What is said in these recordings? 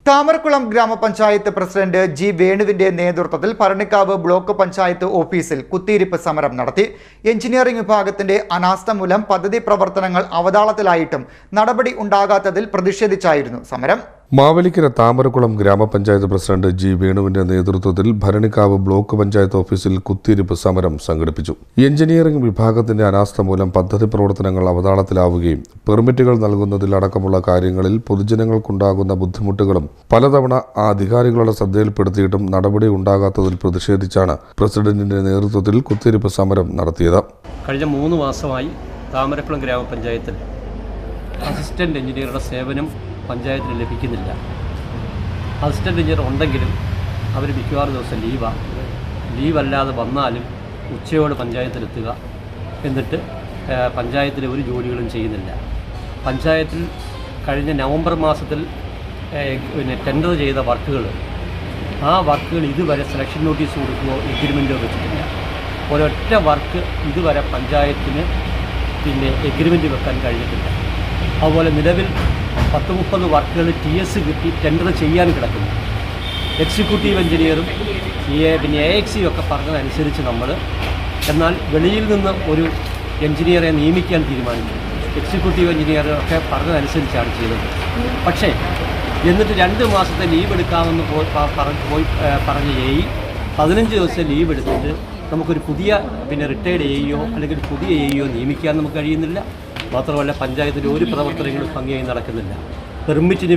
താമരക്കുളം ഗ്രാമപഞ്ചായത്ത് president G വേണുവിന്റെ നേതൃത്വത്തിൽ Bharanikkavu block panchayat ഓഫീസിൽ കുത്തിയിരിപ്പ് സമരം നടത്തി. എഞ്ചിനീയറിംഗ് വിഭാഗത്തിന്റെ അനാസ്ഥ മൂലം പദ്ധതി പ്രവർത്തനങ്ങൾ അവതാളത്തിലായിട്ടും നടപടി ഉണ്ടാകാത്തതിൽ പ്രതിഷേധിച്ചായിരുന്നു സമരം. മാവേലിക്കര താമരക്കുളം ഗ്രാമപഞ്ചായത്ത് പ്രസിഡന്റ് ജി വേണുവിന്റെ നേതൃത്വത്തിൽ ഭരണിക്കാവ് ബ്ലോക്ക് പഞ്ചായത്ത് ഓഫീസിൽ കുത്തിയിരിപ്പ് സമരം സംഘടിപ്പിച്ചു. എഞ്ചിനീയറിംഗ് വിഭാഗത്തിന്റെ അനാസ്ഥ മൂലം പദ്ധതി പ്രവർത്തനങ്ങൾ അവതാളത്തിലാവുകയും പെർമിറ്റുകൾ നൽകുന്നതിൽ അടക്കമുള്ള കാര്യങ്ങളിൽ പൊതുജനങ്ങൾക്കുണ്ടാകുന്ന ബുദ്ധിമുട്ടുകളും പലതവണ ആ അധികാരികളുടെ ശ്രദ്ധയിൽപ്പെടുത്തിയിട്ടും നടപടി ഉണ്ടാകാത്തതിൽ പ്രതിഷേധിച്ചാണ് പ്രസിഡന്റിന്റെ നേതൃത്വത്തിൽ കുത്തിയിരിപ്പ് സമരം നടത്തിയത്. കഴിഞ്ഞ 3 മാസമായി താമരക്കുളം ഗ്രാമപഞ്ചായത്തിൽ അസിസ്റ്റന്റ് എഞ്ചിനീയറുടെ സേവനം പഞ്ചായത്തിന് ലഭിക്കുന്നില്ല. അസിസ്റ്റന്റ് എഞ്ചിനീയർ ഉണ്ടെങ്കിലും അവർ മിക്കവാറും ദിവസം ലീവല്ലാതെ വന്നാലും ഉച്ചയോട് പഞ്ചായത്തിലെത്തുക, എന്നിട്ട് പഞ്ചായത്തിൽ ഒരു ജോലികളും ചെയ്യുന്നില്ല. പഞ്ചായത്തിൽ കഴിഞ്ഞ നവംബർ മാസത്തിൽ ടെൻഡർ ചെയ്ത വർക്കുകൾ, ആ വർക്കുകൾ ഇതുവരെ സെലക്ഷൻ നോട്ടീസ് കൊടുക്കുകയോ എഗ്രിമെൻറ്റോ വെച്ചിട്ടില്ല. ഒരൊറ്റ വർക്ക് ഇതുവരെ പഞ്ചായത്തിന് എഗ്രിമെൻറ്റ് വെക്കാൻ കഴിഞ്ഞിട്ടില്ല. അതുപോലെ നിലവിൽ 10-30 വർക്കുകൾ TS കിട്ടി ടെൻഡർ ചെയ്യാൻ കിടക്കുന്നു. എക്സിക്യൂട്ടീവ് എഞ്ചിനീയറും AXC ഒക്കെ പറഞ്ഞതനുസരിച്ച് എന്നാൽ വെളിയിൽ നിന്ന് ഒരു എഞ്ചിനീയറെ നിയമിക്കാൻ തീരുമാനിച്ചു. എക്സിക്യൂട്ടീവ് എഞ്ചിനീയറൊക്കെ പറഞ്ഞതനുസരിച്ചാണ് ചെയ്തത്. പക്ഷേ എന്നിട്ട് 2 മാസത്തെ ലീവ് എടുക്കാമെന്ന് പറഞ്ഞ 15 ദിവസം ലീവ് എടുത്തിട്ട് നമുക്കൊരു പുതിയ റിട്ടയർഡ് AEO അല്ലെങ്കിൽ പുതിയ AEO നിയമിക്കാൻ നമുക്ക് കഴിയുന്നില്ല. മാത്രമല്ല പഞ്ചായത്തിൻ്റെ ഒരു പ്രവർത്തനങ്ങളും ഭംഗിയായി നടക്കുന്നില്ല. പെർമിറ്റിന്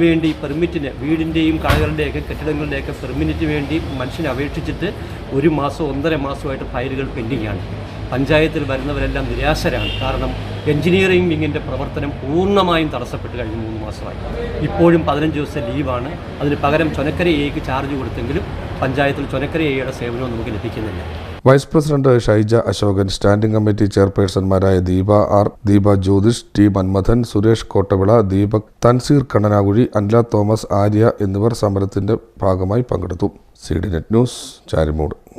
വീടിൻ്റെയും കടകളുടെയൊക്കെ കെട്ടിടങ്ങളുടെയൊക്കെ പെർമിറ്റിന് വേണ്ടി മനുഷ്യനെ അപേക്ഷിച്ചിട്ട് 1 മാസം 1.5 മാസമായിട്ട് ഫയലുകൾ പെൻഡിങ്ങാണ്. പഞ്ചായത്തിൽ വരുന്നവരെല്ലാം നിരാശരാണ്. കാരണം എഞ്ചിനീയറിംഗ് വിങ്ങിൻ്റെ പ്രവർത്തനം പൂർണ്ണമായും തടസ്സപ്പെട്ട് കഴിഞ്ഞ് 3 മാസമായി. ഇപ്പോഴും 15 ദിവസം ലീവാണ്. അതിന് പകരം ചൊനക്കര AEക്ക് ചാർജ് കൊടുത്തെങ്കിലും പഞ്ചായത്തിൽ ചൊനക്കര AEയുടെ സേവനവും നമുക്ക് ലഭിക്കുന്നില്ല. Vice president Shaija Ashokan, standing committee ചെയർപേഴ്സൺമാരായ ദീപ R, ദീപ ജ്യോതിഷ്, T മന്മഥൻ, സുരേഷ് കോട്ടവിള, ദീപക്, തൻസീർ കണ്ണനാകുഴി, അനില തോമസ്, ആര്യ എന്നിവർ സമരത്തിന്റെ ഭാഗമായി പങ്കെടുത്തു. CDNet news, Charimood.